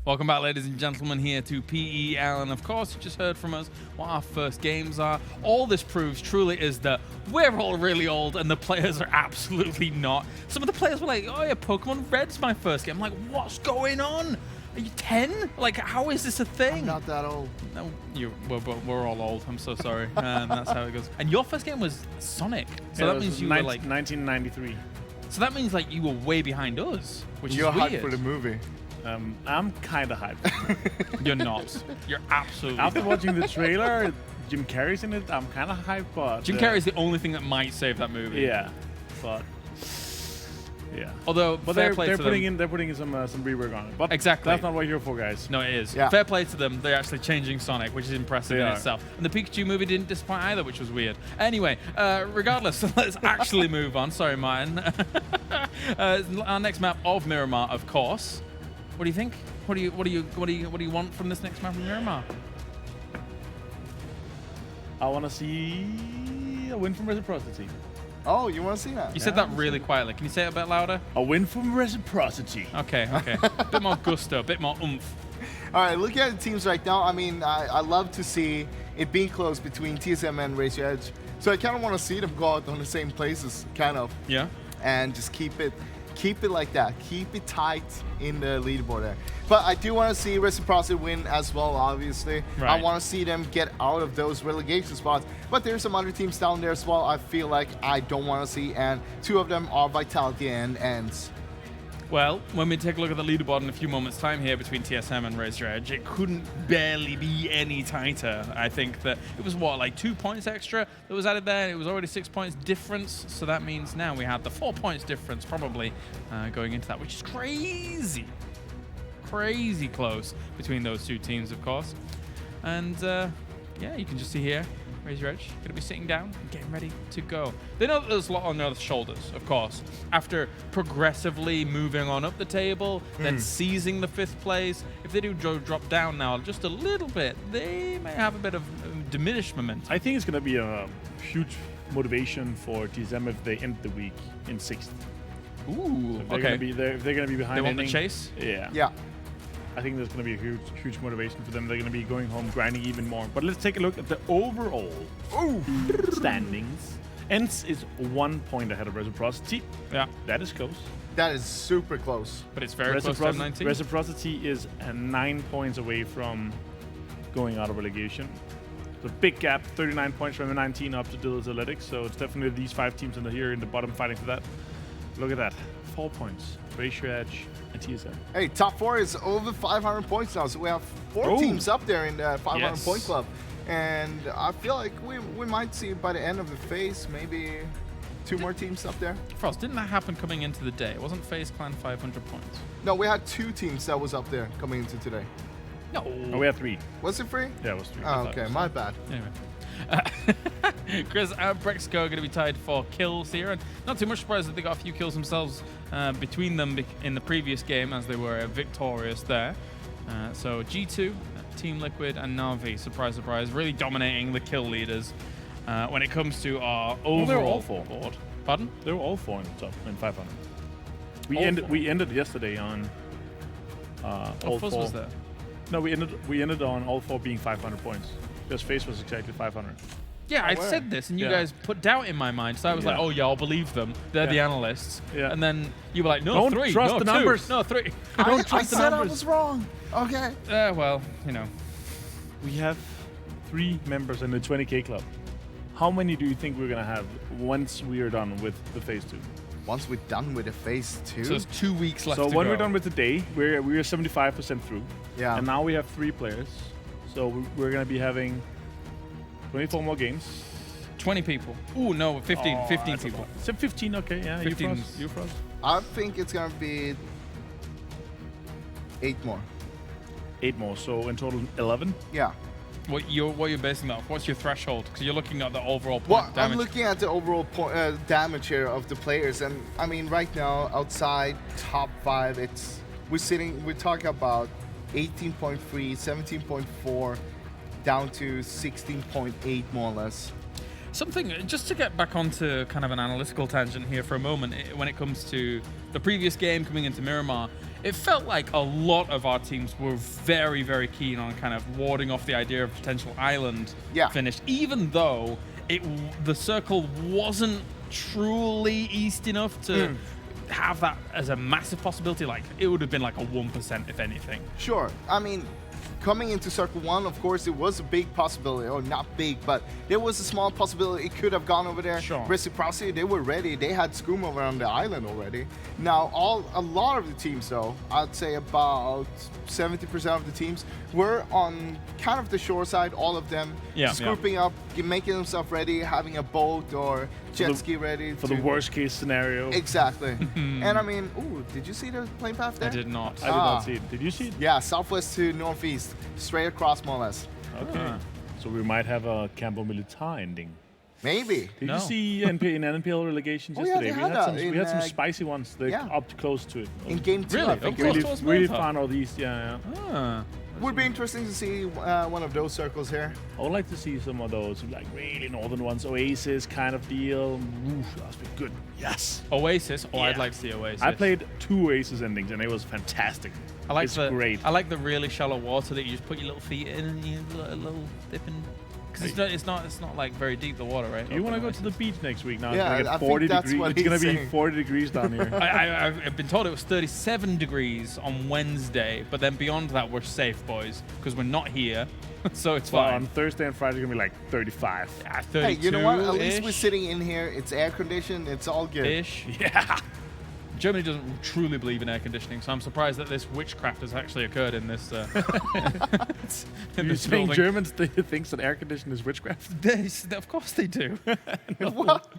Welcome back, ladies and gentlemen, here to PEL, and of course, you just heard from us what our first games are. All this proves truly is that we're all really old, and the players are absolutely not. Some of the players were like, oh yeah, Pokemon Red's my first game. I'm like, what's going on? Are you 10? Like, how is this a thing? I'm not that old. No, we're all old. I'm so sorry. That's how it goes. And your first game was Sonic, so that means you were like 1993. So that means like you were way behind us, which You're is weird. hyped for the movie. I'm kind of hyped. You're not. You're absolutely After not. watching the trailer, Jim Carrey's in it. I'm kind of hyped, but Jim Carrey's the only thing that might save that movie. Yeah, but yeah. Although, But fair they're play to putting them. in they're putting in some rework on it. But Exactly. that's not what you're here for, guys. No, it is. Yeah. Fair play to them. They're actually changing Sonic, which is impressive They in are. itself. And the Pikachu movie didn't disappoint either, which was weird. Anyway, regardless, let's actually move on. Sorry, Martin. Our next map of Miramar, of course. What do you think? What do you want from this next map of Miramar? I want to see a win from Reciprocity. Oh, you want to see that? You said that really quietly. Can you say it a bit louder? A win from Reciprocity. Okay. Bit more gusto, bit more oomph. All right, looking at the teams right now, I mean, I love to see it being close between TSM and Razor Edge. So I kind of want to see them go out on the same places, kind of, Yeah. and just keep it like that. Keep it tight in the leaderboard there. But I do want to see Reciprocity win as well, obviously. Right. I want to see them get out of those relegation spots. But there's some other teams down there as well I feel like I don't want to see, and two of them are Vitality and ENCE. Well, when we take a look at the leaderboard in a few moments' time here between TSM and Razor Edge, it couldn't barely be any tighter. I think that it was, what, like 2 points extra that was added there? It was already 6 points difference, so that means now we have the 4 points difference probably going into that, which is crazy. Crazy close between those two teams, of course. And yeah, you can just see here, Razor Edge going to be sitting down and getting ready to go. They know that there's a lot on their shoulders, of course. After progressively moving on up the table, then seizing the 5th place, if they do drop down now just a little bit, they may have a bit of diminished momentum. I think it's going to be a huge motivation for TSM if they end the week in 6th. Ooh, If they're okay. going to be there, if they're going to be behind. They want the ending, chase? Yeah. Yeah. I think there's going to be a huge motivation for them. They're going to be going home grinding even more. But let's take a look at the overall standings. ENCE is 1 point ahead of Reciprocity. Yeah, That is close. That is super close. but it's very close to 19. Reciprocity is 9 points away from going out of relegation. The big gap, 39 points from the 19 up to Dillard's Athletics. So it's definitely these 5 teams here in the bottom fighting for that. Look at that. 4 points. Razor Edge and TSM. Hey, top 4 is over 500 points now, so we have 4 teams up there in the 500 point club. And I feel like we might see by the end of the phase, maybe 2 more teams up there. Frost, didn't that happen coming into the day? Wasn't FaZe Clan 500 points? No, we had 2 teams that was up there coming into today. No. Oh, we have 3. Was it free? Yeah, it was 3. Oh, okay, my bad. Anyway. Chris and Brexco are going to be tied for kills here, and not too much surprise that they got a few kills themselves between them in the previous game as they were victorious there. So G2, Team Liquid, and Na'Vi, surprise, surprise, really dominating the kill leaders when it comes to our overall they're all 4. board. Pardon? They were all 4 in the top in 500. All 4? We ended yesterday on all Fuzz 4. was there. No, we ended on all 4 being 500 points. Because FaZe was exactly 500. Yeah, I where? said this, and you Yeah. guys put doubt in my mind. So I was like, Yeah. "Oh yeah, I'll believe them. They're the Yeah. analysts." Yeah. And then you were like, "No, Don't 3, trust no, the 2, numbers. no 3." Don't I trust the said I numbers. was wrong. Okay. Well, you know. We have 3 members in the 20K club. How many do you think we're going to have once we are done with the phase 2? Once we're done with the phase 2. So there's 2 weeks left So to when go. we're done with the day, we're 75% through. Yeah. And now we have 3 players. So we're going to be having 24 more games. 20 people. Ooh, no, 15 Oh, 15 that's a people. lot. So 15, okay, yeah. 15 You froze. I think it's gonna be 8 more. 8 more, so in total 11. Yeah. What you're basing that off? What's your threshold? Because you're looking at the overall point Well, damage. I'm looking at the overall damage here of the players, and I mean, right now outside top 5, we're talking about 18.3, 17.4, down to 16.8 more or less. Something, just to get back onto kind of an analytical tangent here for a moment, when it comes to the previous game coming into Miramar, it felt like a lot of our teams were very, very keen on kind of warding off the idea of potential island finish, even though the circle wasn't truly east enough to have that as a massive possibility. Like, it would have been like a 1% if anything. Sure. I mean, coming into Circle 1, of course, it was a big possibility, or not big, but there was a small possibility it could have gone over there. Sure. Reciprocity, they were ready. They had Scream over on the island already. Now, a lot of the teams, though, I'd say about 70% of the teams were on kind of the shore side, all of them, scooping up, making themselves ready, having a boat or jet ski ready. For the worst case scenario. Exactly. And I mean, ooh, did you see the plane path there? I did not. I did not see it. Did you see it? Yeah, southwest to northeast, straight across more or less. Okay. So we might have a Campo Militar ending. Maybe. Did you see in NPL relegations yesterday? We had some spicy ones. They up close to it. In game 2, really? I think. Really fun all these. Would be interesting to see one of those circles here. I would like to see some of those, like really northern ones, Oasis kind of deal. Ooh, that's been good. Yes. Oasis? Oh, I'd like to see Oasis. I played 2 Oasis endings and it was fantastic. It's great. I like the really shallow water that you just put your little feet in and you do a little dip in. Because it's not like very deep, the water, right? You want to go to the beach next week now? Yeah, it's I gonna get 40 think that's degrees. what It's going he's to be saying. 40 degrees down here. I've been told it was 37 degrees on Wednesday, but then beyond that, we're safe, boys, because we're not here, so it's Well, fine. on Thursday and Friday, it's going to be like 35. Yeah, 32 Hey, you know what? At least we're sitting in here. It's air conditioned. It's all good. Ish. Yeah. Germany doesn't truly believe in air conditioning, so I'm surprised that this witchcraft has actually occurred in this. You're saying Germans thinks that air conditioning is witchcraft? Of course they do. What?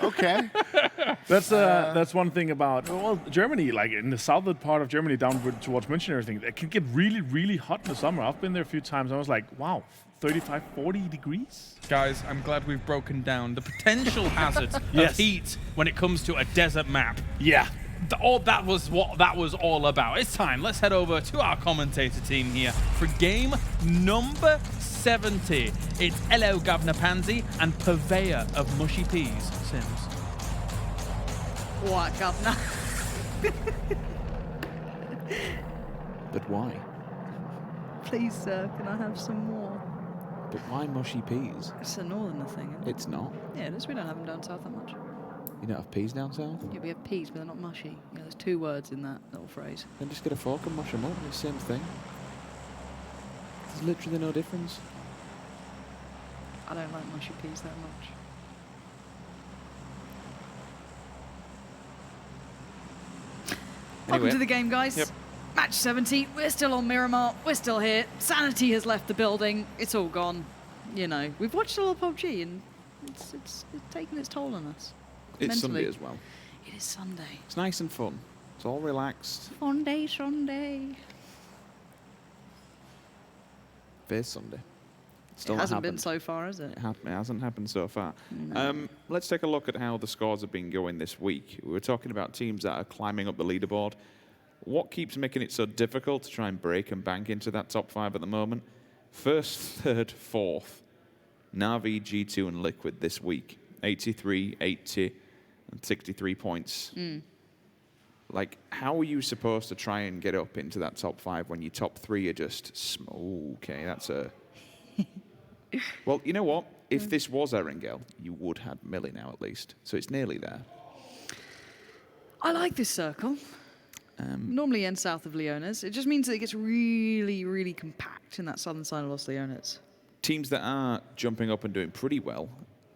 Okay. That's one thing about Germany. Like in the southern part of Germany, down towards München and everything, it can get really, really hot in the summer. I've been there a few times. I was like, wow, 35, 40 degrees. Guys, I'm glad we've broken down the potential hazards of heat when it comes to a desert map. Yeah. That was what that was all about. It's time. Let's head over to our commentator team here for game number 70. It's Elo Governor Pansy and purveyor of mushy peas, Sims. What, Governor? But why? Please, sir, can I have some more? But why mushy peas? It's a northerner thing, isn't it? It's not. Yeah, it is. We don't have them down south that much. You don't have peas down south? Yeah, we have peas, but they're not mushy. Yeah, there's 2 words in that little phrase. Then just get a fork and mush them up. It's the same thing. There's literally no difference. I don't like mushy peas that much. Welcome to the game, guys. Yep. Match 70. We're still on Miramar. We're still here. Sanity has left the building. It's all gone. You know, we've watched a lot of PUBG, and it's taken its toll on us. It's mentally. Sunday as well. It is Sunday. It's nice and fun. It's all relaxed. Sunday, Sunday. FaZe Sunday. It hasn't been so far, has it? It hasn't happened so far. No. Let's take a look at how the scores have been going this week. We were talking about teams that are climbing up the leaderboard. What keeps making it so difficult to try and break and bank into that top 5 at the moment? First, third, fourth. Na'Vi, G2, and Liquid this week. 83, 80, and 63 points. Like, how are you supposed to try and get up into that top 5 when your top 3 are just... okay, that's a... Well, you know what? If this was Erangel, you would have Millie now at least. So it's nearly there. I like this circle. Normally ends south of Leones. It just means that it gets really, really compact in that southern side of Los Leones. Teams that are jumping up and doing pretty well,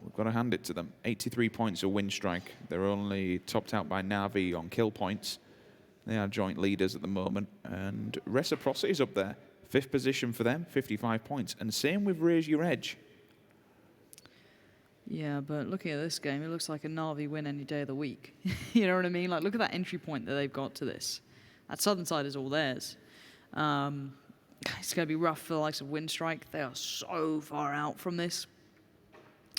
we've got to hand it to them. 83 points of Winstrike. They're only topped out by Na'Vi on kill points. They are joint leaders at the moment. And Reciprocity's up there. 5th position for them, 55 points. And same with Raise Your Edge. Yeah, but looking at this game, it looks like a Na'Vi win any day of the week. You know what I mean? Like, look at that entry point that they've got to this. That southern side is all theirs. It's going to be rough for the likes of Winstrike. They are so far out from this.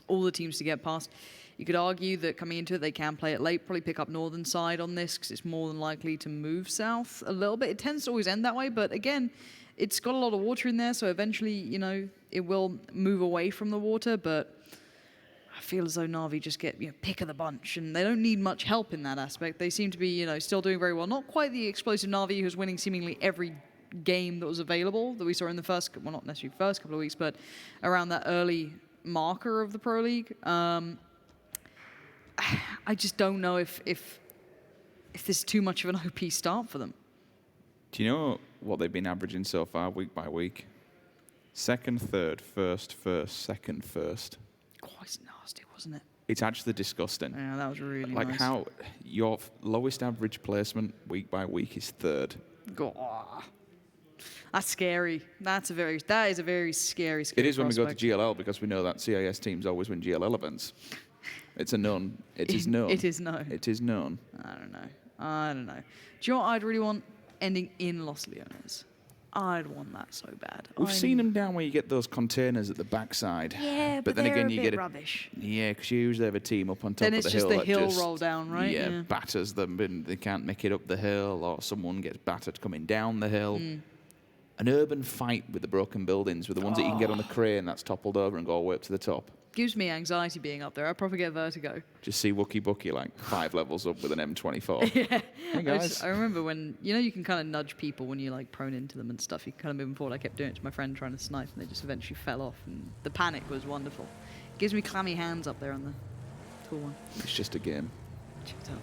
All the teams to get past. You could argue that coming into it, they can play it late, probably pick up northern side on this because it's more than likely to move south a little bit. It tends to always end that way, but again, it's got a lot of water in there, so eventually, you know, it will move away from the water, but I feel as though Na'Vi just get pick of the bunch, and they don't need much help in that aspect. They seem to be still doing very well. Not quite the explosive Na'Vi who's winning seemingly every game that was available that we saw in the first, well, not necessarily first couple of weeks, but around that early marker of the Pro League. I just don't know if there's too much of an OP start for them. Do you know what they've been averaging so far, week by week? Second, third, first, second, first. Quite nasty, wasn't it? It's actually disgusting. Yeah, that was really like nice. how your lowest average placement week by week is third. That's scary. That is a very scary It is when we go to prospect. GLL, because we know that CIS teams always win GLL events. It's a known. It is known. It is known. It is known. I don't know. Do you know what I'd really want? Ending in Los Leones. I'd want that so bad. We've seen them down where you get those containers at the backside. Yeah, but then they're again, a you bit get rubbish. Yeah, because you usually have a team up on top Then of it's the just hill. the hill that roll down, right? Yeah, batters them, and they can't make it up the hill, or someone gets battered coming down the hill. An urban fight with the broken buildings, with the ones that you can get on the crane that's toppled over and go all the way up to the top. Gives me anxiety being up there. I probably get vertigo. Just see Wookie Bookie like 5 levels up with an M24. Yeah. Hey guys. I remember when, you can kind of nudge people when you're like prone into them and stuff. You can kind of move them forward. I kept doing it to my friend trying to snipe, and they just eventually fell off. And the panic was wonderful. Gives me clammy hands up there on the cool one. It's just a game. Shut up.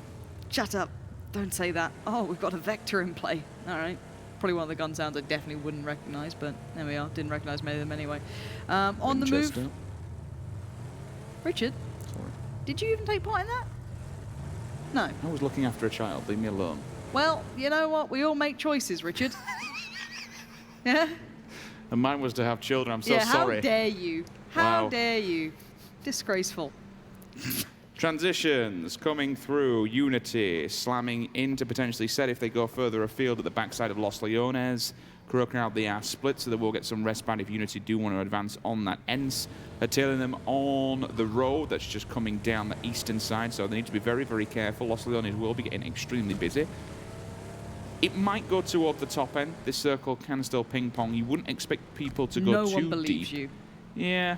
Shut up. Don't say that. Oh, we've got a Vector in play. All right. Probably one of the gun sounds I definitely wouldn't recognize, but there we are. Didn't recognize many of them anyway. On the move. Richard, Sorry. did you even take part in that? No. I was looking after a child. Leave me alone. Well, you know what? We all make choices, Richard. Yeah? And mine was to have children. I'm so sorry. How dare you? How Wow. dare you? Disgraceful. Transitions coming through. Unity slamming into potentially set if they go further afield at the backside of Los Leones. CrowCrowd, they are split, so they will get some respite if Unity do want to advance on that ENCE. They're tailing them on the road that's just coming down the eastern side, so they need to be very, very careful. Los Leones will be getting extremely busy. It might go toward the top end. This circle can still ping-pong. You wouldn't expect people to go No too one believes deep. you. Yeah.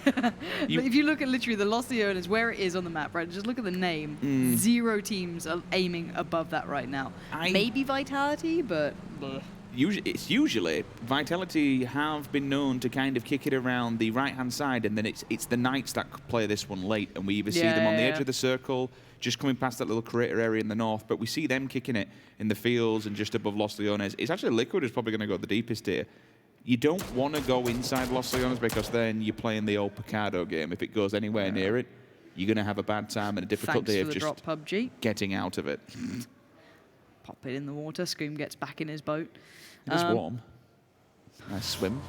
But if you look at literally the Los Leones, where it is on the map, right? Just look at the name. 0 teams are aiming above that right now. Maybe Vitality, but... bleh. It's usually Vitality have been known to kind of kick it around the right-hand side, and then it's the Knights that play this one late, and we either see them on the edge of the circle, just coming past that little crater area in the north, but we see them kicking it in the fields and just above Los Leones. It's actually Liquid who's probably going to go the deepest here. You don't want to go inside Los Leones because then you're playing the old Picado game. If it goes anywhere near it, you're going to have a bad time and a difficult day of just drop, PUBG. getting out of it. Pop it in the water. Scream gets back in his boat. It's warm. Nice swim.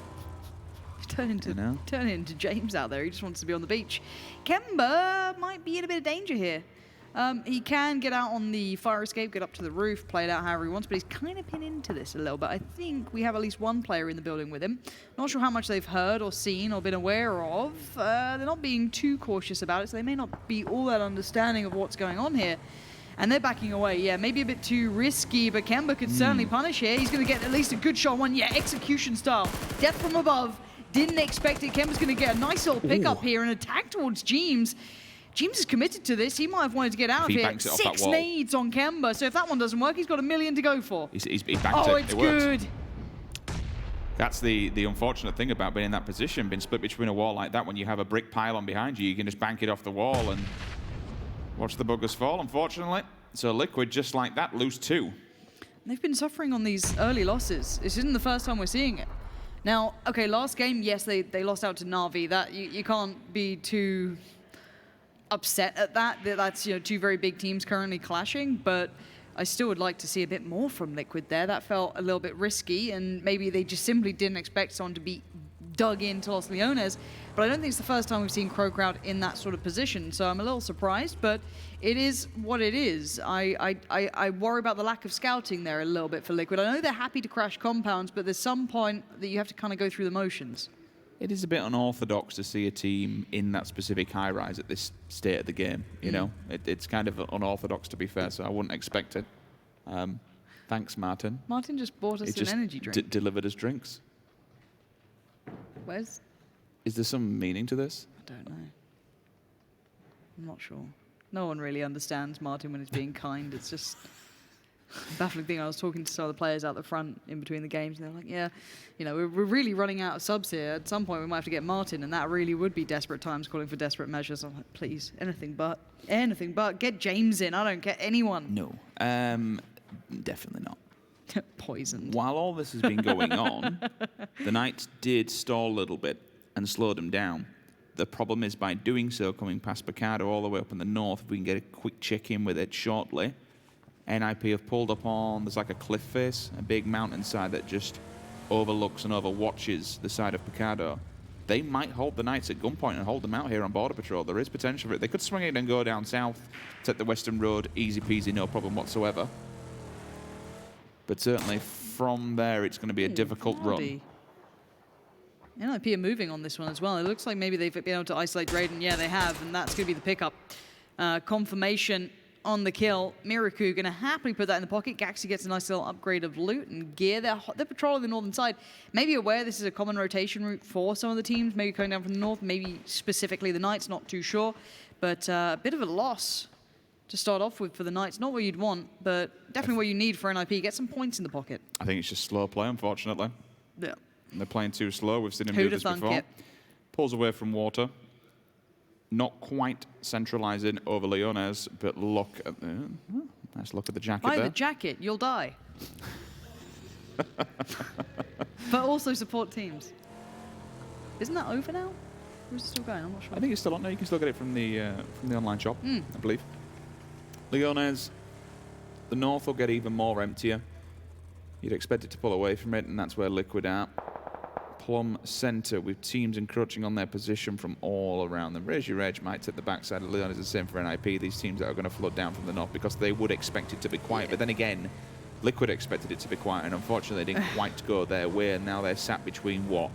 Turn into James out there. He just wants to be on the beach. Kemba might be in a bit of danger here. He can get out on the fire escape, get up to the roof, play it out however he wants, but he's kind of pinned into this a little bit. I think we have at least one player in the building with him. Not sure how much they've heard or seen or been aware of. They're not being too cautious about it, so they may not be all that understanding of what's going on here. And they're backing away. Yeah, maybe a bit too risky, but Kemba could certainly punish here. He's going to get at least a good shot one. Yeah, execution style. Death from above. Didn't expect it. Kemba's going to get a nice little pickup here and attack towards Jeems. Jeems is committed to this. He might have wanted to get out of here. 6 nades on Kemba. So if that one doesn't work, he's got 1 million to go for. He banked it. Oh, it's good. That's the unfortunate thing about being in that position, being split between a wall like that. When you have a brick pylon behind you, you can just bank it off the wall and watch the buggers fall, unfortunately. So Liquid, just like that, lose 2. They've been suffering on these early losses. This isn't the first time we're seeing it. Now, okay, last game, yes, they lost out to Na'Vi. That you can't be too upset at that. That's 2 very big teams currently clashing, but I still would like to see a bit more from Liquid there. That felt a little bit risky, and maybe they just simply didn't expect someone to be dug into Los Leones. But I don't think it's the first time we've seen CrowCrowd in that sort of position, so I'm a little surprised, but it is what it is. I worry about the lack of scouting there a little bit for Liquid. I know they're happy to crash compounds, but there's some point that you have to kind of go through the motions. It is a bit unorthodox to see a team in that specific high-rise at this state of the game, you know? It's kind of unorthodox, to be fair, so I wouldn't expect it. Thanks, Martin. Martin just bought us an energy drink. Delivered us drinks. Where's? Is there some meaning to this? I don't know. I'm not sure. No one really understands Martin when he's being kind. It's just a baffling thing. I was talking to some of the players out the front in between the games, and they're like, yeah, you know, we're really running out of subs here. At some point, we might have to get Martin, and that really would be desperate times calling for desperate measures. I'm like, please, anything but. Get James in. I don't get anyone. No, definitely not. Poisoned. While all this has been going on, the Knights did stall a little bit and slow them down. The problem is by doing so, coming past Picardo all the way up in the north, if we can get a quick check-in with it shortly, NIP have pulled up on, there's like a cliff face, a big mountainside that just overlooks and overwatches the side of Picardo. They might hold the Knights at gunpoint and hold them out here on border patrol. There is potential for it. They could swing it and go down south, take the western road, easy peasy, no problem whatsoever. But certainly from there, it's going to be a difficult run. NIP are moving on this one as well. It looks like maybe they've been able to isolate Drayden. Yeah, they have, and that's going to be the pickup. Confirmation on the kill. Miraku going to happily put that in the pocket. Gaxi gets a nice little upgrade of loot and gear. They're patrolling the northern side. Maybe aware this is a common rotation route for some of the teams, maybe coming down from the north, maybe specifically the Knights, not too sure. But a bit of a loss to start off with for the Knights. Not what you'd want, but definitely what you need for NIP. Get some points in the pocket. I think it's just slow play, unfortunately. Yeah. They're playing too slow. We've seen him do this before. Pulls away from water. Not quite centralizing over Leones, but look at the nice look at the jacket there. Buy the jacket, you'll die. But also support teams. Isn't that over now? Or is it still going? I'm not sure. I think it's still on there. You can still get it from the online shop, I believe. Leones, the north will get even more emptier. You'd expect it to pull away from it, and that's where Liquid are. Plum center with teams encroaching on their position from all around them. Raise Your Edge might take the backside of Leon is the same for NIP. These teams that are going to flood down from the north because they would expect it to be quiet. But then again, Liquid expected it to be quiet, and unfortunately they didn't quite go their way, and now they're sat between what?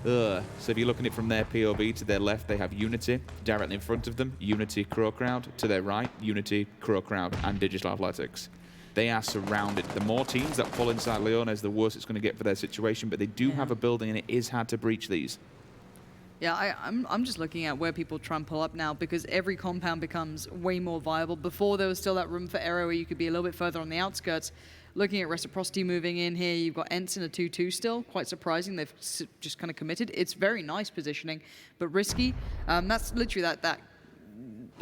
So if you're looking at it from their POV, to their left they have Unity directly in front of them, Unity, CrowCrowd. To their right, Unity, CrowCrowd, and Digital Athletics. They are surrounded. The more teams that pull inside Leones, the worse it's going to get for their situation. But they do have a building, and it is hard to breach these. Yeah, I'm just looking at where people try and pull up now, because every compound becomes way more viable. Before, there was still that room for error where you could be a little bit further on the outskirts. Looking at Reciprocity moving in here, you've got ENCE in a 2-2 still. Quite surprising. They've just kind of committed. It's very nice positioning, but risky. That's literally that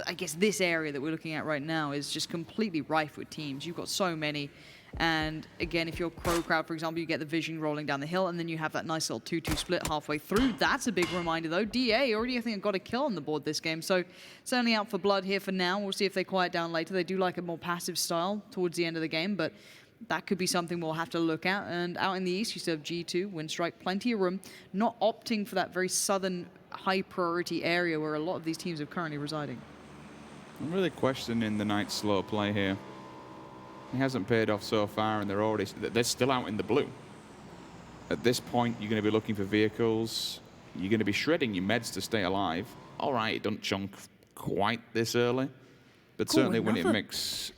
I guess this area that we're looking at right now is just completely rife with teams. You've got so many. And again, if you're CrowCrowd, for example, you get the vision rolling down the hill, and then you have that nice little 2-2 split halfway through. That's a big reminder, though. DA already, I think, got a kill on the board this game. So certainly out for blood here for now. We'll see if they quiet down later. They do like a more passive style towards the end of the game, but that could be something we'll have to look at. And out in the east, you still have G2, Winstrike, plenty of room. Not opting for that very southern high-priority area where a lot of these teams are currently residing. I'm really questioning the Knights' slow play here. It hasn't paid off so far, and they're still out in the blue. At this point, you're going to be looking for vehicles. You're going to be shredding your meds to stay alive. All right, it doesn't chunk quite this early, but certainly when it makes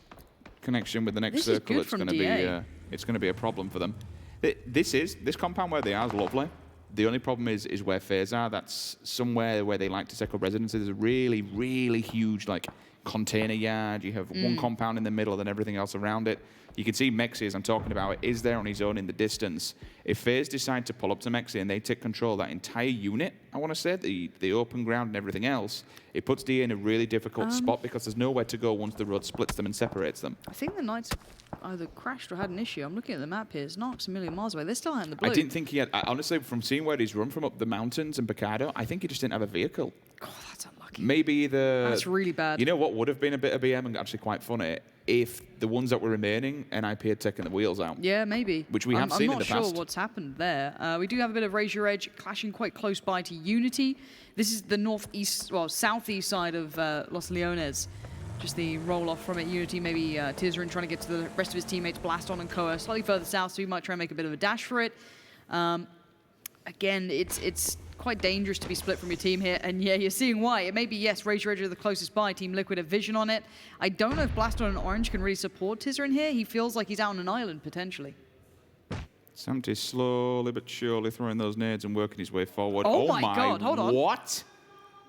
connection with the next circle, it's going to be a problem for them. This compound where they are is lovely. The only problem is where FaZe are. That's somewhere where they like to set up residences. There's a really, really huge container yard. You have one compound in the middle and then everything else around it. You can see Mexi, as I'm talking about, is there on his own in the distance. If FaZe decide to pull up to Mexi and they take control of that entire unit, I want to say, the open ground and everything else, it puts DA in a really difficult spot because there's nowhere to go once the road splits them and separates them. I think the Knights either crashed or had an issue. I'm looking at the map here. It's Narcs a million miles away. They're still out in the blue. I didn't think he had... honestly, from seeing where he's run from up the mountains in Picardo, I think he just didn't have a vehicle. God, that's unlucky. Maybe That's really bad. You know what would have been a bit of BM and actually quite funny? If the ones that were remaining, NIP had taken the wheels out. Yeah, maybe. Which we have seen in the past. I'm not sure what's happened there. We do have a bit of Raise Your Edge clashing quite close by to Unity. This is the southeast side of Los Leones. Just the roll-off from it. Unity, maybe Tizrin trying to get to the rest of his teammates, Blaston and Koa slightly further south, so he might try and make a bit of a dash for it. Again, it's quite dangerous to be split from your team here, and yeah, you're seeing why. It may be, yes, Rage Rage are the closest by. Team Liquid have vision on it. I don't know if Blaston and Orange can really support Tizrin here. He feels like he's out on an island, potentially. Samty slowly but surely throwing those nades and working his way forward. Oh my God, hold on. What?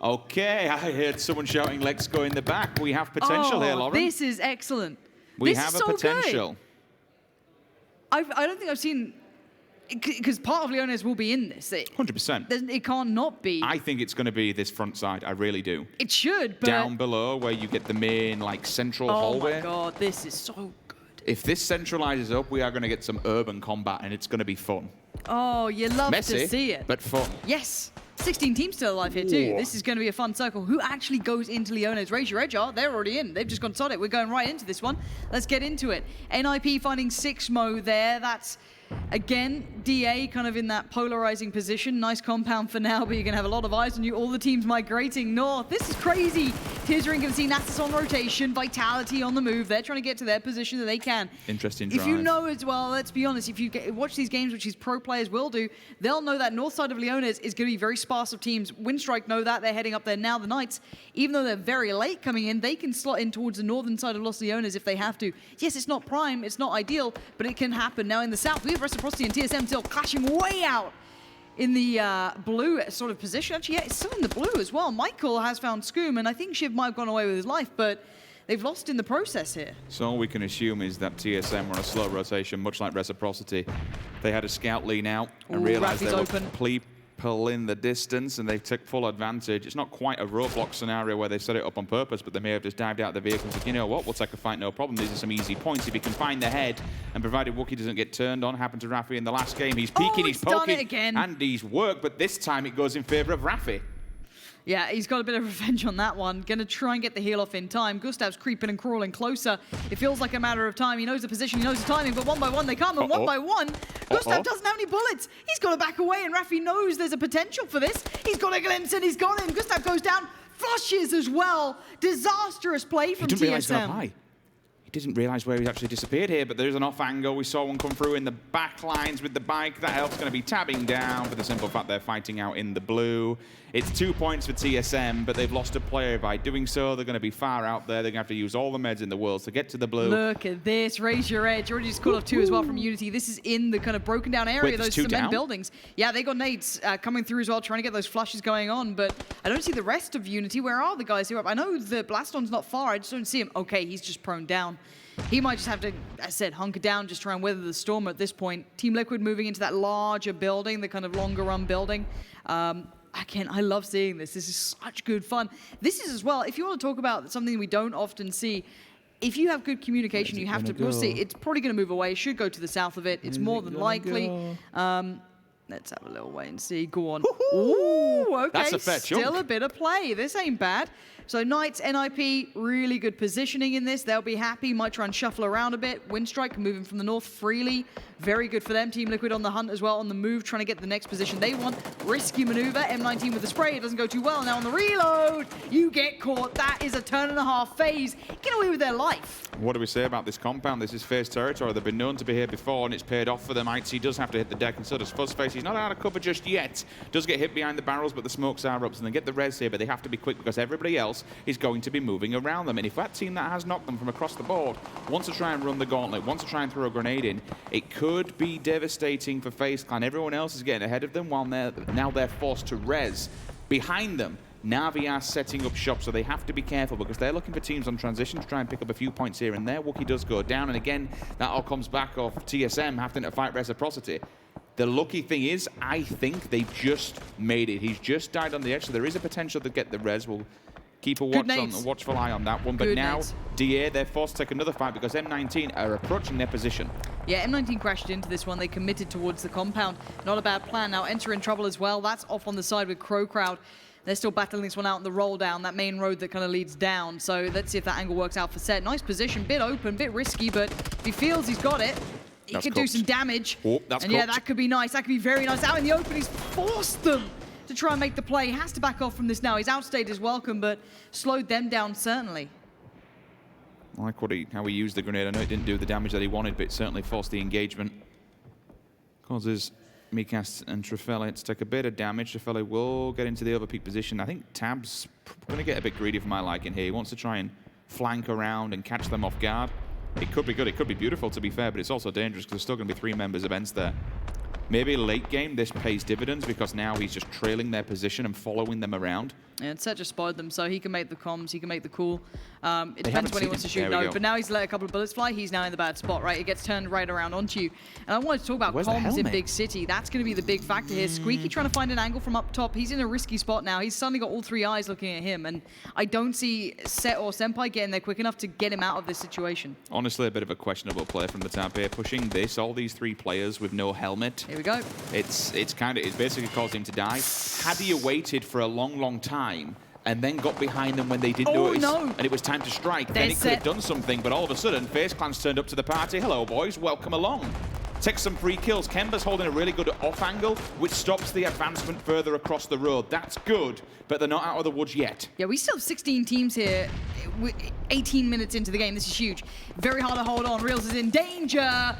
Okay, I heard someone shouting, let's go in the back. We have potential here, Lauren. This is excellent. We this have is a so potential. Good. I don't think I've seen, because part of Leones will be in this. 100%. It can't not be. I think it's going to be this front side. I really do. It should, but... Down below, where you get the main, like, central hallway. Oh my god, this is so good. If this centralizes up, we are going to get some urban combat, and it's going to be fun. Oh, you love Messy, to see it. but fun. Yes. 16 teams still alive here too. Whoa. This is going to be a fun circle. Who actually goes into Leones? Raise your edge. They're already in. They've just gone Sonic. We're going right into this one. Let's get into it. NIP finding 6mo there. That's, again, DA kind of in that polarizing position. Nice compound for now, but you're going to have a lot of eyes on you. All the teams migrating north. This is crazy. Tearing can see Natus on rotation. Vitality on the move. They're trying to get to their position that they can. Interesting drive. If you know as well, let's be honest, if you watch these games, which these pro players will do, they'll know that north side of Leones is going to be very sparse of teams. Winstrike know that. They're heading up there now. The Knights, even though they're very late coming in, they can slot in towards the northern side of Los Leones if they have to. Yes, it's not prime, it's not ideal, but it can happen. Now in the south, we have Reciprocity and TSM still clashing way out in the blue sort of position. Actually, yeah, it's still in the blue as well. Michael has found Scoom, and I think Shiv might have gone away with his life, but they've lost in the process here. So all we can assume is that TSM were on a slow rotation, much like Reciprocity. They had a scout lean out and realized they were people in the distance, and they took full advantage. It's not quite a roadblock scenario where they set it up on purpose, but they may have just dived out of the vehicle and said, you know what, we'll take a fight, no problem. These are some easy points. If he can find the head, and provided Wookie doesn't get turned on, happened to Rafi in the last game, he's peeking, he's poking, done it again. and he's worked, but this time it goes in favor of Rafi. Yeah, he's got a bit of revenge on that one. Gonna try and get the heal off in time. Gustav's creeping and crawling closer. It feels like a matter of time. He knows the position, he knows the timing, but one by one they come, and one by one, Gustav doesn't have any bullets. He's got to back away, and Rafi knows there's a potential for this. He's got a glimpse, and he's got him. Gustav goes down, flushes as well. Disastrous play from TSM. He didn't realize where he actually disappeared here, but there's an off angle. We saw one come through in the back lines with the bike. That help's going to be tabbing down for the simple fact they're fighting out in the blue. It's 2 points for TSM, but they've lost a player. By doing so, they're going to be far out there. They're going to have to use all the meds in the world to get to the blue. Look at this. Raise your edge. Already just called off 2 as well from Unity. This is in the kind of broken down area, Wait, those cement buildings. Yeah, they got nades coming through as well, trying to get those flushes going on, but I don't see the rest of Unity. Where are the guys who are up? I know the Blaston's not far. I just don't see him. Okay, he's just prone down. He might just have to, as I said, hunker down, just try and weather the storm at this point. Team Liquid moving into that larger building, the kind of longer run building. Again, I love seeing this. This is such good fun. This is as well, if you want to talk about something we don't often see, if you have good communication, you have to, we'll see, it's probably going to move away. It should go to the south of it. It's more than likely. Let's have a little wait and see. Go on. Ooh, okay. That's a fair chunk. Still a bit of play. This ain't bad. So Knights, NIP, really good positioning in this. They'll be happy. Might try and shuffle around a bit. Winstrike moving from the north freely. Very good for them. Team Liquid on the hunt as well, on the move, trying to get the next position they want. Risky maneuver. M19 with the spray. It doesn't go too well. Now on the reload, you get caught. That is a turn and a half. FaZe get away with their life. What do we say about this compound? This is FaZe territory. They've been known to be here before, and it's paid off for them. ENCE does have to hit the deck, and so does Fuzzface. He's not out of cover just yet. Does get hit behind the barrels, but the smokes are up, so they get the res here, but they have to be quick because everybody else is going to be moving around them. And if that team that has knocked them from across the board wants to try and run the gauntlet, wants to try and throw a grenade in, it could be devastating for FaZe Clan. Everyone else is getting ahead of them while now they're forced to res. Behind them, Na'Vi are setting up shop, so they have to be careful because they're looking for teams on transition to try and pick up a few points here and there. Wookie does go down, and again, that all comes back off TSM having to fight Reciprocity. The lucky thing is, I think they've just made it. He's just died on the edge, so there is a potential to get the res. We'll keep a watchful eye on that one. But now, DA, they're forced to take another fight because M19 are approaching their position. Yeah, M19 crashed into this one. They committed towards the compound. Not a bad plan. Now ENCE in trouble as well. That's off on the side with CrowCrowd. They're still battling this one out on the roll down, that main road that kind of leads down. So let's see if that angle works out for Set. Nice position, bit open, bit risky, but if he feels he's got it, he could do some damage. Oh, that's and yeah, that could be nice. That could be very nice. Out in the open, he's forced them to try and make the play. He has to back off from this now. He's outstayed his welcome, but slowed them down certainly. I like how he used the grenade. I know it didn't do the damage that he wanted, but it certainly forced the engagement. Causes Mikas and Trefele to take a bit of damage. Trefele will get into the overpeak position. I think Tab's going to get a bit greedy for my liking here. He wants to try and flank around and catch them off guard. It could be good. It could be beautiful, to be fair, but it's also dangerous because there's still going to be 3 members of ENCE there. Maybe late game, this pays dividends because now he's just trailing their position and following them around. And Set just spotted them, so he can make the comms, he can make the call. It They depends haven't when he seen wants to him. shoot. There we No, go. but now he's let a couple of bullets fly. He's now in the bad spot, right? It gets turned right around onto you. And I wanted to talk about Where's the comms in helmet? Big City. That's going to be the big factor here. Squeaky trying to find an angle from up top. He's in a risky spot now. He's suddenly got all three eyes looking at him. And I don't see Set or Senpai getting there quick enough to get him out of this situation. Honestly, a bit of a questionable play from the top here. Pushing this, all these three players with no helmet. Here we go. It's basically caused him to die. Had he waited for a long time and then got behind them when they didn't Oh, notice no. and it was time to strike, then There's he could have Set. done something, but all of a sudden, FaZe Clan's turned up to the party. Hello, boys, welcome along. Takes some free kills. Kemba's holding a really good off angle, which stops the advancement further across the road. That's good, but they're not out of the woods yet. Yeah, we still have 16 teams here. 18 minutes into the game. This is huge. Very hard to hold on. Reels is in danger.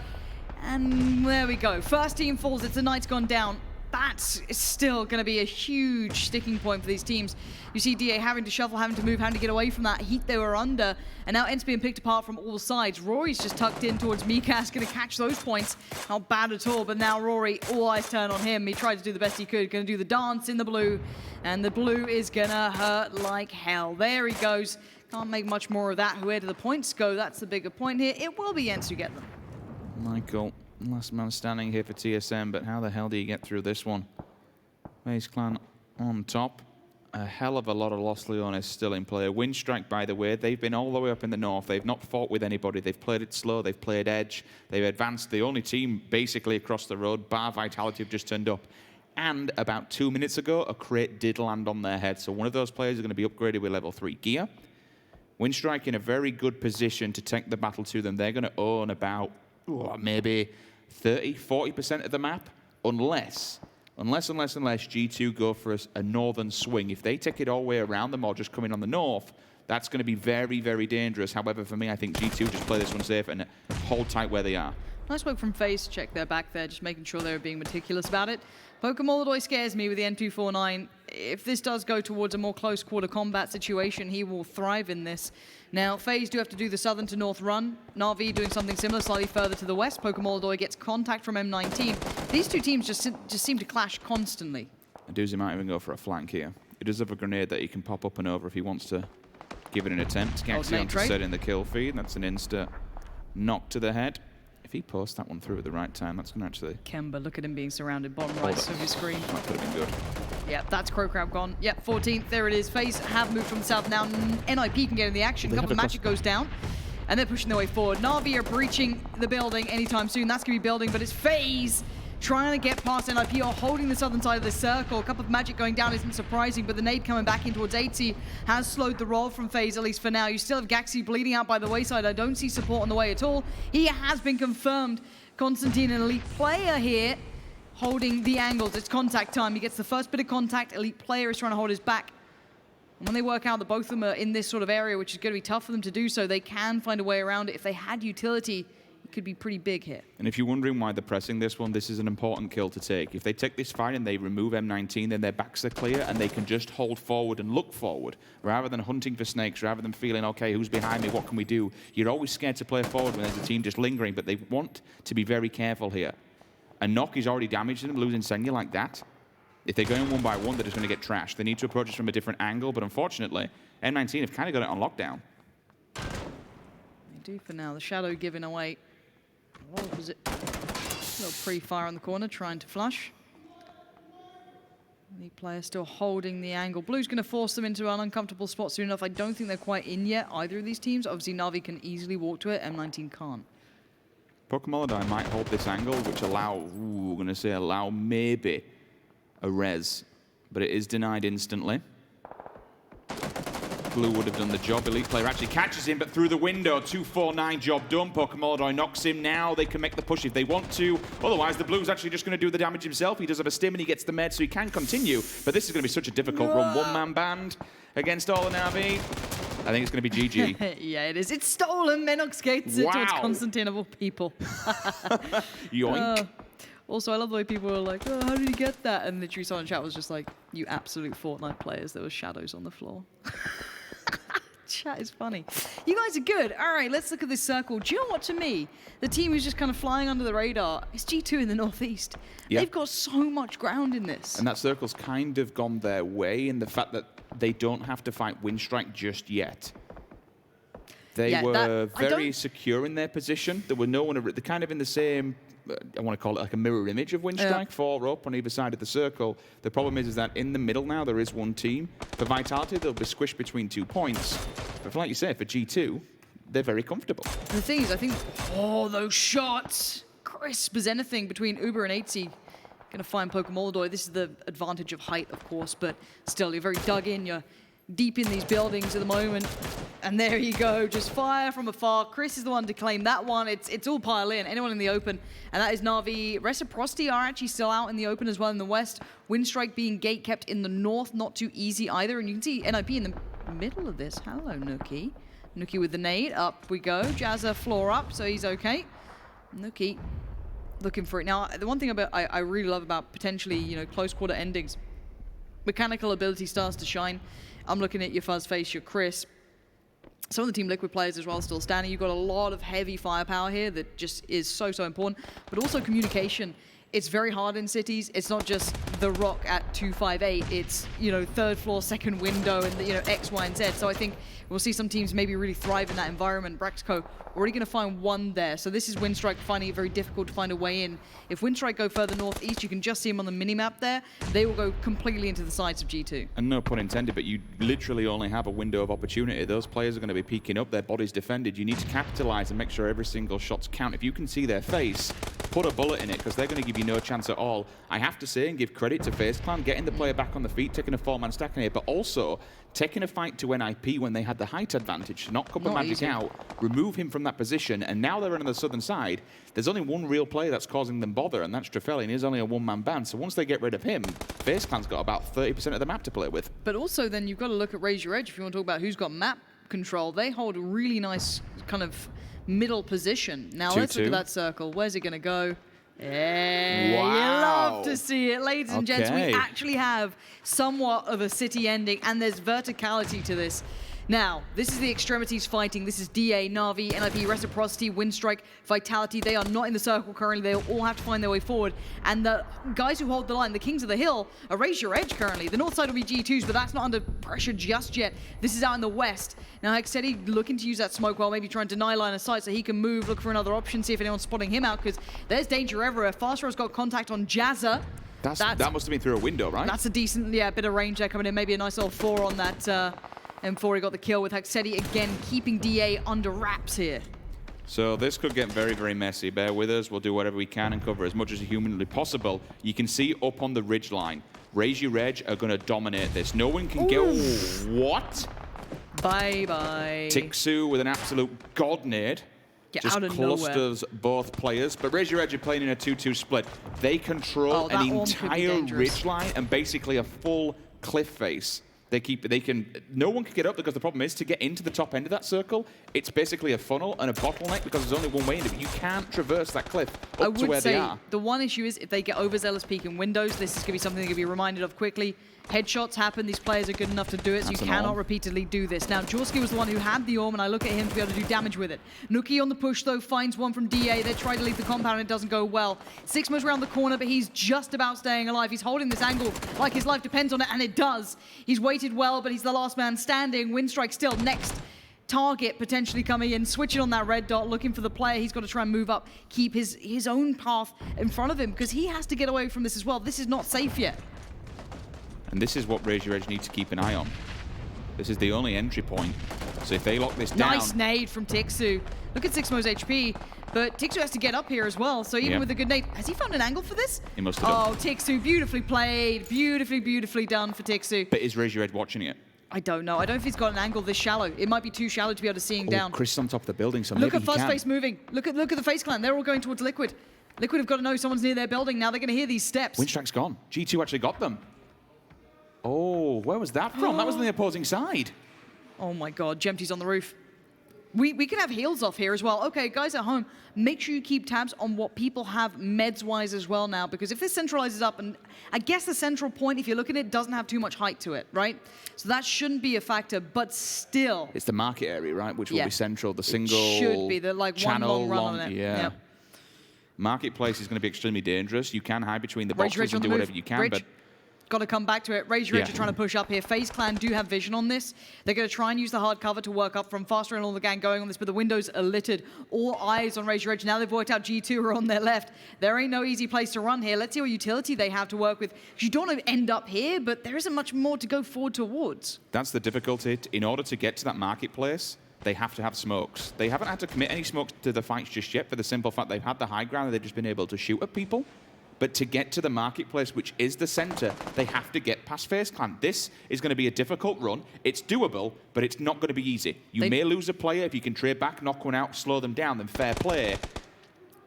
And there we go. First team falls. It's the Knights gone down. That's still going to be a huge sticking point for these teams. You see DA having to shuffle, having to move, having to get away from that heat they were under. And now ENCE being picked apart from all sides. Rory's just tucked in towards Mikas, going to catch those points. Not bad at all, but now Rory, all eyes turn on him. He tried to do the best he could. Going to do the dance in the blue. And the blue is going to hurt like hell. There he goes. Can't make much more of that. Where do the points go? That's the bigger point here. It will be ENCE who get them. Michael, last man standing here for TSM, but how the hell do you get through this one? FaZe Clan on top. A hell of a lot of Lost Leones still in play. Winstrike, by the way, they've been all the way up in the north. They've not fought with anybody. They've played it slow. They've played edge. They've advanced. The only team basically across the road, bar Vitality, have just turned up. And about 2 minutes ago, a crate did land on their head. So one of those players is going to be upgraded with level 3 gear. Winstrike in a very good position to take the battle to them. They're going to own about maybe 30, 40% of the map, unless G2 go for a northern swing. If they take it all the way around them or just come in on the north, that's going to be very, very dangerous. However, for me, I think G2 just play this one safe and hold tight where they are. Nice work from FaZe to check their back there, just making sure they were being meticulous about it. Pokemon scares me with the N249. If this does go towards a more close quarter combat situation, he will thrive in this. Now, FaZe do have to do the southern to north run. Na'Vi doing something similar, slightly further to the west. Pokemon gets contact from M19. These two teams just seem to clash constantly. Doozy might even go for a flank here. He does have a grenade that he can pop up and over if he wants to give it an attempt. Gaxion to set in the kill feed. That's an insta knock to the head. If he posts that one through at the right time, that's going to actually... Kemba, look at him being surrounded bottom right of his screen. That could have been good. Yep, that's CrowCrowd gone. Yep, 14th, there it is. FaZe have moved from the south now. NIP can get in the action. Couple of Magic goes down. And they're pushing their way forward. Na'Vi are breaching the building anytime soon. That's going to be building, but it's FaZe trying to get past NIP or holding the southern side of the circle. A couple of Magic going down isn't surprising, but the nade coming back in towards ENCE has slowed the roll from FaZe, at least for now. You still have Gaxi bleeding out by the wayside. I don't see support on the way at all. He has been confirmed. Constantine, an elite player here, holding the angles. It's contact time. He gets the first bit of contact. Elite player is trying to hold his back. And when they work out that both of them are in this sort of area, which is going to be tough for them to do so, they can find a way around it. If they had utility, it could be pretty big here. And if you're wondering why they're pressing this one, this is an important kill to take. If they take this fight and they remove M19, then their backs are clear and they can just hold forward and look forward rather than hunting for snakes, rather than feeling, okay, who's behind me, what can we do? You're always scared to play forward when there's a team just lingering, but they want to be very careful here. And Knock is already damaged them, losing Senya like that. If they're going one by one, they're just going to get trashed. They need to approach this from a different angle, but unfortunately, M19 have kind of got it on lockdown. They do for now. The Shadow giving away. What was it? A little pre-fire on the corner, trying to flush. The player still holding the angle. Blue's going to force them into an uncomfortable spot soon enough. I don't think they're quite in yet, either of these teams. Obviously, Na'Vi can easily walk to it. M19 can't. Pokemon might hold this angle, which allow maybe a res, but it is denied instantly. Blue would have done the job. Elite player actually catches him, but through the window, 249, job done. Pokemon knocks him. Now they can make the push if they want to. Otherwise, the Blue's actually just going to do the damage himself. He does have a stim and he gets the med, so he can continue. But this is going to be such a difficult run. One-man band against all the Na'Vi. I think it's going to be GG. Yeah, it is. It's stolen. Menox gates it towards Constantine of all people. Yoink. Also, I love the way people were like, oh, how did you get that? And literally someone in chat was just like, you absolute Fortnite players. There were shadows on the floor. Chat is funny. You guys are good. All right, let's look at this circle. Do you know what, to me, the team who's just kind of flying under the radar is G2 in the Northeast. Yeah. They've got so much ground in this. And that circle's kind of gone their way in the fact that they don't have to fight Winstrike just yet. They were very secure in their position. There were no one, they're kind of in the same, I want to call it like a mirror image of Winstrike, 4 up on either side of the circle. The problem is that in the middle now there is one team. For Vitality, they'll be squished between 2 points. But like you say, for G2, they're very comfortable. The thing is, I think, those shots, crisp as anything between Uber and ENCE. Gonna find Pokemon. This is the advantage of height, of course, but still, you're very dug in. You're deep in these buildings at the moment. And there you go, just fire from afar. Chris is the one to claim that one. It's all pile in, anyone in the open. And that is Na'Vi. Reciprocity are actually still out in the open as well in the west. Winstrike being gate kept in the north, not too easy either. And you can see NIP in the middle of this. Hello, Nuki. Nuki with the nade, up we go. Jazza floor up, so he's okay. Nuki looking for it. Now, the one thing about I really love about potentially, you know, close quarter endings, mechanical ability starts to shine. I'm looking at your FaZe, your Chris. Some of the Team Liquid players as well still standing. You've got a lot of heavy firepower here that just is so important. But also communication. It's very hard in cities. It's not just the rock at 258. It's, you know, 3rd floor, 2nd window, and, you know, X, Y, and Z. So I think we'll see some teams maybe really thrive in that environment. Braxco already going to find one there. So this is Winstrike finding it very difficult to find a way in. If Winstrike go further northeast, you can just see them on the minimap there. They will go completely into the sides of G2. And no pun intended, but you literally only have a window of opportunity. Those players are going to be peeking up, their body's defended. You need to capitalize and make sure every single shot's count. If you can see their face, put a bullet in it, because they're going to give you no chance at all. I have to say and give credit to FaZe Clan, getting the player back on the feet, taking a 4-man stack in here, but also taking a fight to NIP when they had the height advantage, knock Cup of Magic out, remove him from that position, and now they're on the southern side. There's only one real player that's causing them bother, and that's Trefeli, and he's only a 1-man band. So once they get rid of him, FaZe Clan's got about 30% of the map to play with. But also then you've got to look at Raise Your Edge if you want to talk about who's got map control. They hold a really nice kind of middle position. Now let's look at that circle. Where's it going to go? Yeah, wow. You love to see it. Ladies and gents, we actually have somewhat of a city ending, and there's verticality to this. Now, this is the extremities fighting. This is DA, Na'Vi, NIP, Reciprocity, Winstrike, Vitality. They are not in the circle currently. They all have to find their way forward. And the guys who hold the line, the Kings of the Hill, are Raise Your Edge currently. The north side will be G2s, but that's not under pressure just yet. This is out in the west. Now, Hexedi looking to use that smoke while maybe trying to deny line of sight so he can move, look for another option, see if anyone's spotting him out, because there's danger everywhere. Fastrow's got contact on Jazza. That must have been through a window, right? That's a decent, bit of range there coming in. Maybe a nice little 4 on that M4. He got the kill with Hexedi again, keeping DA under wraps here. So this could get very, very messy. Bear with us. We'll do whatever we can and cover as much as humanly possible. You can see up on the ridge line, Raise Your Edge are going to dominate this. No one can get... What? Bye-bye. Tixu with an absolute god nade. Just clusters both players. But Raise Your Edge are playing in a 2-2 split. They control an entire ridge line and basically a full cliff face. No one can get up, because the problem is to get into the top end of that circle, it's basically a funnel and a bottleneck because there's only one way into it. You can't traverse that cliff up to where they are. I would say the one issue is if they get overzealous peeking windows, this is going to be something they're going to be reminded of quickly. Headshots happen, these players are good enough to do it, so you cannot repeatedly do this. Now, Jorski was the one who had the Orm, and I look at him to be able to do damage with it. Nuki on the push, though, finds one from DA. They try to leave the compound, and it doesn't go well. Sixmo's around the corner, but he's just about staying alive. He's holding this angle like his life depends on it, and it does. He's waited well, but he's the last man standing. Winstrike still next. Target potentially coming in, switching on that red dot, looking for the player. He's got to try and move up, keep his own path in front of him, because he has to get away from this as well. This is not safe yet. And this is what Raise Your Edge need to keep an eye on. This is the only entry point. So if they lock this down... Nice nade from Tixu. Look at Sixmo's HP, but Tixu has to get up here as well. So even with a good nade... Has he found an angle for this? He must have done. Oh, Tixu, beautifully played. Beautifully done for Tixu. But is Raise Your Edge watching it? I don't know. I don't know if he's got an angle this shallow. It might be too shallow to be able to see him down. Chris is on top of the building, so look maybe at FaZe moving. Look at the FaZe Clan. They're all going towards Liquid. Liquid have got to know someone's near their building. Now they're going to hear these steps. Winstrike's gone. G2 actually got them. Oh, where was that from? That was on the opposing side. Oh my god, Jempty's on the roof. We can have heals off here as well. Okay, guys at home, make sure you keep tabs on what people have meds-wise as well now, because if this centralizes up, and I guess the central point, if you look at it, doesn't have too much height to it, right? So that shouldn't be a factor, but still. It's the market area, right, which will be central. The single it should be the like channel one long run on it. Yeah. Yep. Marketplace is going to be extremely dangerous. You can hide between the boxes and do whatever you can, but got to come back to it. Rage Rage are trying to push up here. FaZe Clan do have vision on this. They're going to try and use the hard cover to work up from Faster and all the gang going on this, but the windows are littered. All eyes on Rage Rage. Now they've worked out G2 who are on their left. There ain't no easy place to run here. Let's see what utility they have to work with. You don't want to end up here, but there isn't much more to go forward towards. That's the difficulty. In order to get to that marketplace, they have to have smokes. They haven't had to commit any smokes to the fights just yet for the simple fact they've had the high ground and they've just been able to shoot at people. But to get to the marketplace, which is the center, they have to get past FaZe Clan. This is going to be a difficult run. It's doable, but it's not going to be easy. You may lose a player. If you can trade back, knock one out, slow them down, then fair play.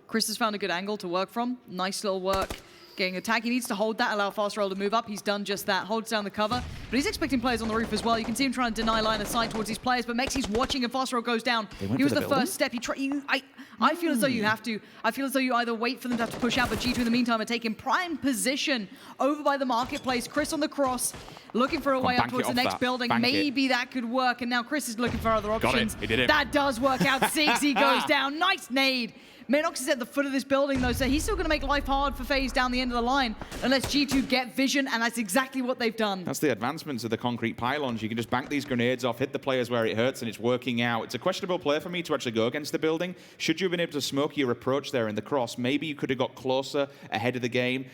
Chris has found a good angle to work from. Nice little work. Getting a tag. He needs to hold that, allow Faster to move up. He's done just that. Holds down the cover. But he's expecting players on the roof as well. You can see him trying to deny line of sight towards these players, but Mexi's watching and Faster goes down. He was the first step. I feel as though you have to. I feel as though you either wait for them to have to push out, but G2 in the meantime are taking prime position over by the marketplace. Chris on the cross, looking for a way up towards the next building. Maybe that could work. And now Chris is looking for other options. Got it. He did it. That does work out. Ziggsy goes down. Nice nade. Menox is at the foot of this building, though, so he's still going to make life hard for FaZe down the end of the line unless G2 get vision, and that's exactly what they've done. That's the advancements of the concrete pylons. You can just bank these grenades off, hit the players where it hurts, and it's working out. It's a questionable play for me to actually go against the building. Should you have been able to smoke your approach there in the cross, maybe you could have got closer ahead of the game.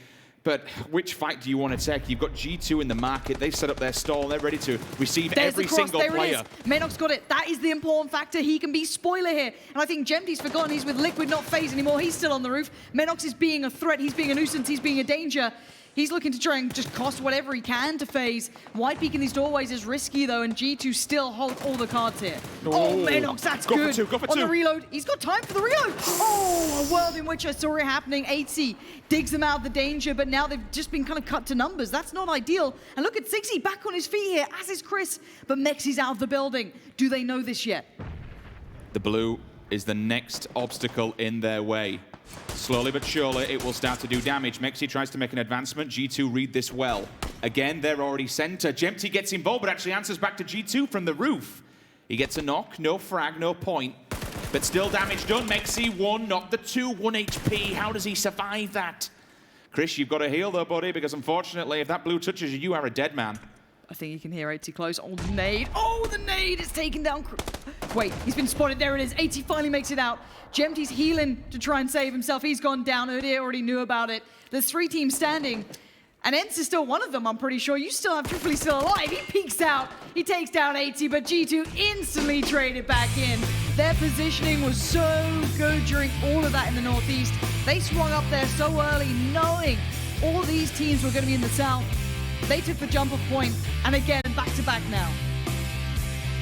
But which fight do you want to take? You've got G2 in the market. They've set up their stall, and they're ready to receive every single player. Menox got it. That is the important factor. He can be spoiler here. And I think Gemty's forgotten he's with Liquid, not FaZe anymore. He's still on the roof. Menox is being a threat. He's being a nuisance. He's being a danger. He's looking to try and just cost whatever he can to FaZe. Wide peek in these doorways is risky, though, and G2 still hold all the cards here. Oh, Menox, that's good. Go for two. On the reload. He's got time for the reload. Oh, a world in which I saw it happening. ENCE digs them out of the danger, but now they've just been kind of cut to numbers. That's not ideal. And look at Ziggsy back on his feet here, as is Chris. But Mexi's out of the building. Do they know this yet? The blue is the next obstacle in their way. Slowly but surely, it will start to do damage. Mexi tries to make an advancement. G2 read this well. Again, they're already center. Gemty gets involved, but actually answers back to G2 from the roof. He gets a knock, no frag, no point. But still damage done. Mexi 1, knock the 2, 1 HP. How does he survive that? Chris, you've got to heal though, buddy, because unfortunately, if that blue touches you, you are a dead man. I think you can hear AT close. Oh, the nade. Oh, the nade is taken down. Wait, he's been spotted. There it is. AT finally makes it out. Gemty's healing to try and save himself. He's gone down. Udyr already knew about it. There's 3 teams standing. And ENCE is still one of them, I'm pretty sure. You still have Tripoli still alive. He peeks out. He takes down AT, but G2 instantly traded back in. Their positioning was so good during all of that in the Northeast. They swung up there so early, knowing all these teams were going to be in the South. They took the jump off point, and again, back-to-back now.